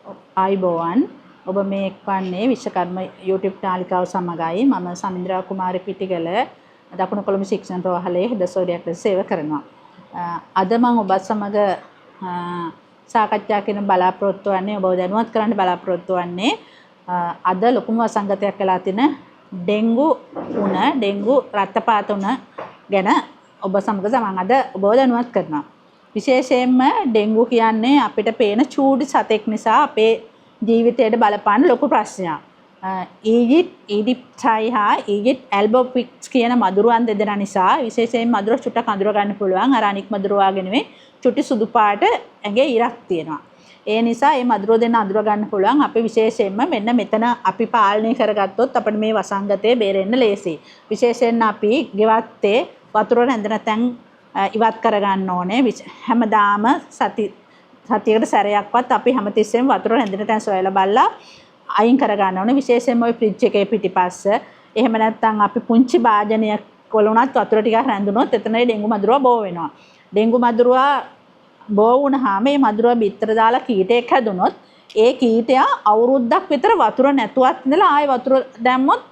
ආයිබෝවන් ඔබ මේ එක්වන්නේ විශ්වකර්ම YouTube නාලිකාව සමගයි මම සමින්ද්‍රා කුමාරි පිටිගල දකුණු කොළඹ ශික්ෂණ රෝහලේ හදසෝරියක් ලෙස සේවය කරනවා. අද මම ඔබත් සමග සාකච්ඡා කරන බලාපොරොත්තු වෙන්නේ ඔබව දැනුවත් කරන්න බලාපොරොත්තු වෙන්නේ අද ලොකුම වසංගතයක් වෙලා තියෙන ඩෙන්ගු රක්තපාත උණ ගැන ඔබ සමග මම අද ඔබව දැනුවත් කරනවා. විශේෂයෙන්ම ඩෙන්ගු කියන්නේ අපිට පේන චූටි සතෙක් නිසා අපේ ජීවිතයට බලපාන ලොකු ප්‍රශ්නයක්. ඊජිප්ට්යි හා ඊජිප්ට් ඇල්බෝපික්ස් කියන මදුරුවන් දෙදෙනා නිසා විශේෂයෙන් මදුරුව චුට්ටක් අඳුර ගන්න පුළුවන්. අර අනික් මදුරුවා වගේ නෙවෙයි චුටි සුදු පාට ඇඟේ ඉරක් තියෙනවා. ඒ නිසා මේ මදුරුව දෙන්න අඳුර ගන්න පුළුවන්. අපි විශේෂයෙන්ම මෙන්න මෙතන අපි පාලනය කරගත්තොත් අපිට මේ වසංගතය බේරෙන්න ලේසියි. විශේෂයෙන් අපි ගෙවත්තේ වතුර රැඳෙන තැන් ඉවත් කරගන්න ඕනේ. හැමදාම සතියකට සැරයක්වත් අපි හැමතිස්සෙම වතුර රැඳෙන තැන් සොයලා බලලා අයින් කරගන්න ඕනේ. විශේෂයෙන්ම ওই ෆ්‍රිජ් එකේ පිටිපස්ස එහෙම නැත්නම් අපි පුංචි භාජනයක් වල උනත් වතුර ටිකක් රැඳුනොත් එතනයි ඩෙන්ගු මදුරුවා බෝ වෙනවා. ඩෙන්ගු මදුරුවා බෝ වුණාම මේ මදුරුවා බිත්තර දාලා කීටයක් හැදුනොත් ඒ කීටයා අවුරුද්දක් විතර වතුර නැතුවත් ඉඳලා ආයෙ වතුර දැම්මොත්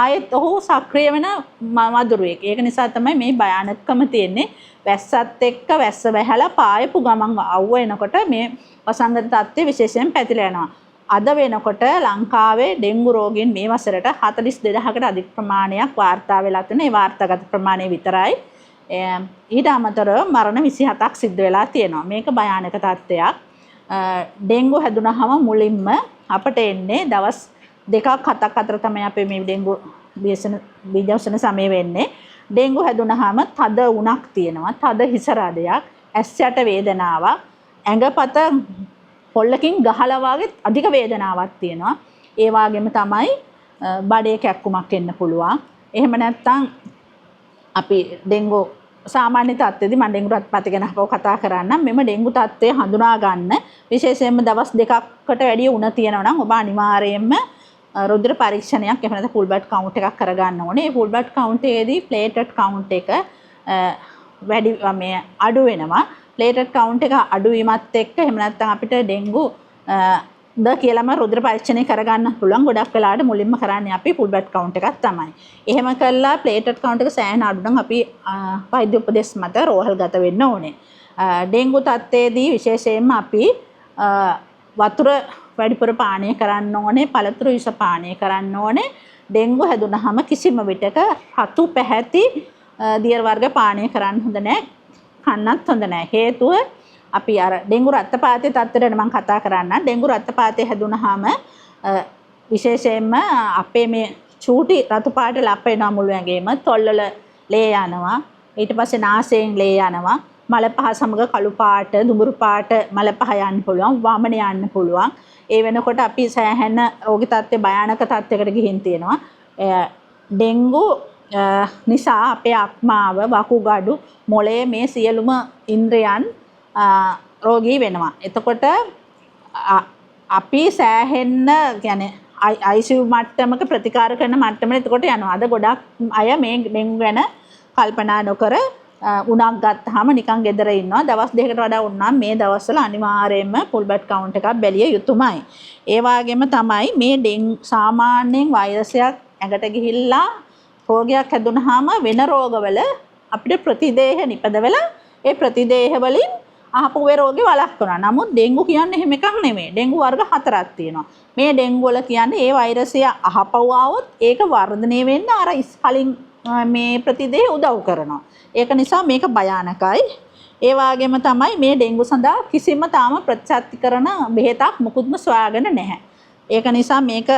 ආයෙත් ඔහු සක්‍රිය වෙන මදුරුවෙක්. ඒක නිසා තමයි මේ භයානකකම තියෙන්නේ. වැස්සත් එක්ක වැස්ස වැහැලා පායපු ගමන් අවුව එනකොට මේ වසංගත තත්ත්වය විශේෂයෙන් පැතිලා යනවා. අද වෙනකොට ලංකාවේ ඩෙන්ගු රෝගීන් මේ වසරට 42000කට අධික ප්‍රමාණයක් වාර්තා වෙලා තියෙනවා. ඒ වාර්තාගත ප්‍රමාණය විතරයි. ඊට අමතරව මරණ 27ක් සිද්ධ වෙලා තියෙනවා. මේක භයානක තත්ත්වයක්. ඩෙන්ගු හැදුනහම මුලින්ම අපට එන්නේ දවස් 2-7ක් අතර තමයි අපේ මේ ඩෙන්ගු බීජවසන සමය වෙන්නේ. ඩෙන්ගු හැදුනහම තද උණක් තියෙනවා. තද හිස රදයක්, ඇස් යට වේදනාවක්, ඇඟපත පොල්ලකින් ගහලා වගේ අධික වේදනාවක් තියෙනවා. ඒ වගේම තමයි බඩේ කැක්කුමක් එන්න පුළුවන්. එහෙම නැත්නම් අපි ඩෙන්ගු සාමාන්‍ය තත්ත්වෙදී මම ඩෙන්ගු රත්පත් ගැන කතා කරන්නම්. මෙම ඩෙන්ගු තත්ත්වය හඳුනා ගන්න විශේෂයෙන්ම දවස් 2කට වැඩි උණ තියෙනවා නම් ඔබ අනිවාර්යයෙන්ම රුධිර පරීක්ෂණයක් එහෙම නැත්නම් ෆුල් බ්ලඩ් කවුන්ට් එකක් කරගන්න ඕනේ. මේ ෆුල් බ්ලඩ් කවුන්ට් එකේදී ප්ලේටලට් කවුන්ට් එක වැඩි මේ අඩු වෙනවා. ප්ලේටලට් කවුන්ට් එක අඩු වීමත් එක්ක එහෙම නැත්නම් අපිට ඩෙන්ගු ද කියලාම රුධිර පරීක්ෂණය කරගන්න පුළුවන්. ගොඩක් වෙලාවට මුලින්ම කරන්නේ අපි ෆුල් බ්ලඩ් කවුන්ට් එකක් තමයි. එහෙම කළා ප්ලේටලට් කවුන්ට් එක සෑහෙන අඩු නම් අපි වෛද්‍ය උපදෙස් මත රෝහල්ගත වෙන්න ඕනේ. ඩෙන්ගු තත්ත්වයේදී විශේෂයෙන්ම අපි වතුර වැඩිපුර පානය කරන්න ඕනේ. පළතුරු විස පානය කරන්න ඕනේ. ඩෙන්ගු හැදුනහම කිසිම විටක රතු පැහැති දියර වර්ග පානය කරන්න හොඳ නැහැ. කන්නත් හොඳ නැහැ. හේතුව අපි අර ඩෙන්ගු රක්තපාතයේ තත්ත්වයට මම කතා කරන්න. ඩෙන්ගු රක්තපාතය හැදුනහම විශේෂයෙන්ම අපේ මේ චූටි රතු පාට ලප වෙනවා මුළු ඇඟේම. තොල්වල ලේ යනවා. ඊට පස්සේ නාසයෙන් ලේ යනවා. මල පහ සමග කළු පාට, දුඹුරු පාට මල පහ යන්න පුළුවන්. වමන යන්න පුළුවන්. ඒ වෙනකොට අපි සෑහෙන රෝගී තත්ත්වයේ භයානක තත්ත්වයකට ගිහින් තියෙනවා. ඩෙන්ගු නිසා අපේ අක්මාව, වකුගඩු, මොළය මේ සියලුම ඉන්ද්‍රයන් රෝගී වෙනවා. එතකොට අපි සෑහෙන්න කියන්නේ ICU මට්ටමක ප්‍රතිකාර කරන මට්ටමට එතකොට යනවා. අද ගොඩක් අය මේ ඩෙන්ගු ගැන කල්පනා නොකර උණක් ගත්තාම නිකන් ගෙදර ඉන්නවා. දවස් 2කට වඩා වුණාම මේ දවස්වල අනිවාර්යයෙන්ම ෆුල් බ්ලඩ් කවුන්ට් එකක් බැලිය යුතුමයි. ඒ වගේම තමයි මේ සාමාන්‍යයෙන් වෛරසයක් ඇඟට ගිහිල්ලා රෝගයක් හැදුනහම වෙන රෝගවල අපිට ප්‍රතිදේහ නිපදවලා ඒ ප්‍රතිදේහ වලින් ආපහු ඒ රෝගේ වළක්වනවා. නමුත් ඩෙන්ගු කියන්නේ එහෙම එකක් නෙමෙයි. ඩෙන්ගු වර්ග 4ක් තියෙනවා. මේ ඩෙන්ගු වල කියන්නේ ඒ වෛරසය ආපහු આવොත් ඒක වර්ධනය වෙන්න අර කලින් මේ ප්‍රතිදේහ උදව් කරනවා. ඒක නිසා මේක භයානකයි. ඒ වගේම තමයි මේ ඩෙන්ගු සඳහා කිසිම තාම ප්‍රතිශක්තිකරණ බෙහෙතක් මුකුත්ම සොයාගෙන නැහැ. ඒක නිසා මේක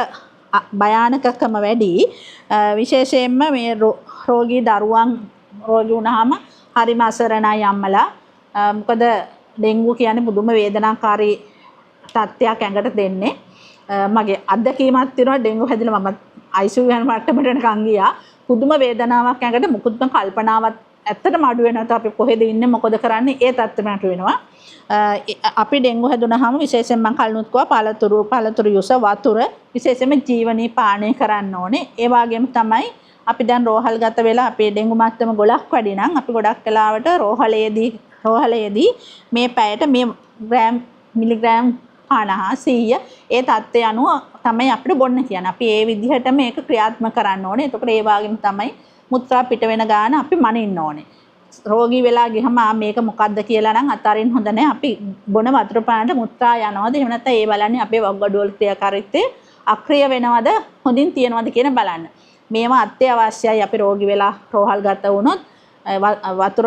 භයානකකම වැඩි. විශේෂයෙන්ම මේ රෝගී දරුවන් රෝගී වුණාම හරිම අසරණයි අම්මලා. මොකද ඩෙන්ගු කියන්නේ පුදුම වේදනාකාරී තත්ත්වයක් ඇඟට දෙන්නේ. මගේ අත්දැකීමක් තියෙනවා ඩෙන්ගු හැදිලා මම ICU යන මට්ටමට යනකම් ගියා. පුදුම වේදනාවක් ඇඟට මුකුත්ම කල්පනාවක් ඇත්තටම අඩු වෙනවා. අපි කොහෙද ඉන්නේ මොකද කරන්නේ ඒ තත්ත්වෙට වෙනවා. අපි ඩෙන්ගු හැදුනහම විශේෂයෙන් මම කලිනුත් කිව්වා පළතුරු යුස වතුර විශේෂයෙන්ම ජීවනීය පානය කරන්න ඕනේ. ඒ වගේම තමයි අපි දැන් රෝහල්ගත වෙලා අපේ ඩෙන්ගු මට්ටම ගොඩක් වැඩි නම් අපි ගොඩක් වෙලාවට රෝහලේදී මේ පැයට මේ මිලිග්‍රෑම් 50 100 ඒ தත්ත්වය අනුව තමයි අපිට බොන්න කියන්නේ. අපි ඒ විදිහට මේක ක්‍රියාත්මක කරන්න ඕනේ. එතකොට ඒ වගේම තමයි මුත්‍රා පිට වෙන ගාන අපි මනින්න ඕනේ. රෝගී වෙලා ගියම මේක මොකද්ද කියලා නම් අතාරින්න හොඳ නැහැ. අපි බොන වතුර පානට මුත්‍රා යනවද එහෙම නැත්නම් ඒ බලන්නේ අපේ වග්ගඩුවල ක්‍රියාකාරීත්වය අක්‍රිය වෙනවද හොඳින් තියෙනවද කියන බලන්න. මේවා අත්‍යවශ්‍යයි. අපි රෝගී වෙලා රෝහල්ගත වුණොත් වතුර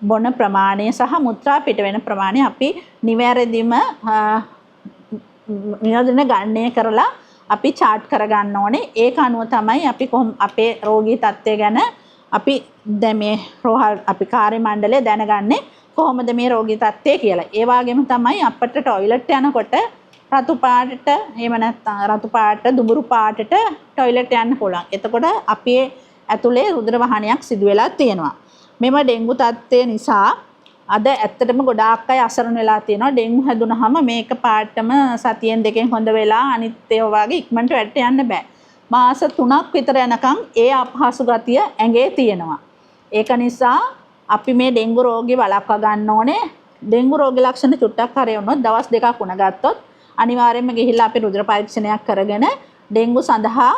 බොන ප්‍රමාණය සහ මුත්‍රා පිට වෙන ප්‍රමාණය අපි නිවැරදිම නියෝජනය ගණනය කරලා අපි chart කරගන්න ඕනේ. ඒක අනුව තමයි අපි අපේ රෝගී තත්ත්වය ගැන අපි දැන් මේ රෝහල් අපි කාර්ය මණ්ඩලය දැනගන්නේ කොහොමද මේ රෝගී තත්ත්වය කියලා. ඒ වගේම තමයි අපිට টয়ලට් යනකොට රතු පාටට එහෙම නැත්නම් රතු පාට දුඹුරු පාටට টয়ලට් යන්න පුළුවන්. එතකොට අපේ ඇතුලේ රුධිර වහනයක් සිදු වෙලා තියෙනවා. මෙම ඩෙන්ගු තත්ත්වය නිසා අද ඇත්තටම ගොඩාක් අය අසරණ වෙලා තියෙනවා. ඩෙන්ගු හැදුනහම මේක පාටම සතියෙන් දෙකෙන් හොඳ වෙලා අනිත් ඒවා වගේ ඉක්මනට වැඩට යන්න බෑ. මාස 3ක් විතර යනකම් ඒ අපහසු ගතිය ඇඟේ තියෙනවා. ඒක නිසා අපි මේ ඩෙන්ගු රෝගී වළක්වා ගන්න ඕනේ. ඩෙන්ගු රෝගී ලක්ෂණ චුට්ටක් හරි වුණොත් දවස් දෙකක් වුණ ගත්තොත් අනිවාර්යයෙන්ම ගිහිල්ලා අපි රුධිර පරීක්ෂණයක් කරගෙන ඩෙන්ගු සඳහා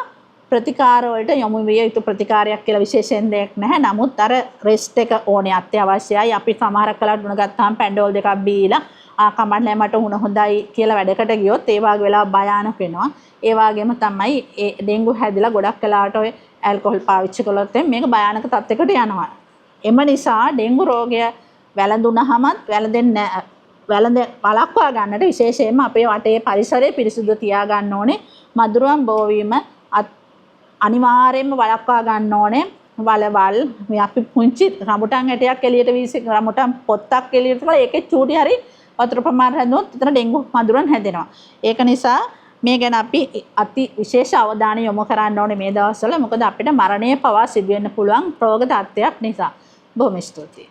ප්‍රතිකාර වලට යොමු විය යුතු ප්‍රතිකාරයක් කියලා විශේෂයෙන් දෙයක් නැහැ. නමුත් අර රෙස්ට් එක ඕනේ අත්‍යවශ්‍යයි. අපි සමහරක් කලකට උණ ගත්තාම පැන්ඩෝල් දෙකක් බීලා කමන්නේ මට උණ හොඳයි කියලා වැඩකට ගියොත් ඒ වගේ වෙලා භයානක වෙනවා. ඒ වගේම තමයි ඒ ඩෙන්ගු හැදිලා ගොඩක් වෙලාවට ඔය ඇල්කොහොල් පාවිච්චි කළොත් මේක භයානක තත්යකට යනවා. එම නිසා ඩෙන්ගු රෝගය වැළඳුනහමත් වළක්වා ගන්නට විශේෂයෙන්ම අපේ වටේ පරිසරය පිරිසිදු තියා ගන්න ඕනේ. මදුරුවන් බෝවීම අනිවාර්යයෙන්ම වළක්වා ගන්න ඕනේ. වලවල් මේ අපි පුංචි රඹුටන් ඇටයක් එළියට වීසි රඹුටන් පොත්තක් එළියට දාලා ඒකේ චූටි හරි වතුර ප්‍රමාණය හැදුවොත් එතන ඩෙන්ගු මදුරුවන් හැදෙනවා. ඒක නිසා මේ ගැන අපි අති විශේෂ අවධානය යොමු කරන්න ඕනේ මේ දවස්වල. මොකද අපිට මරණය පවා සිදු වෙන්න පුළුවන් රෝග තත්ත්වයක් නිසා. බොහොම ස්තුතියි.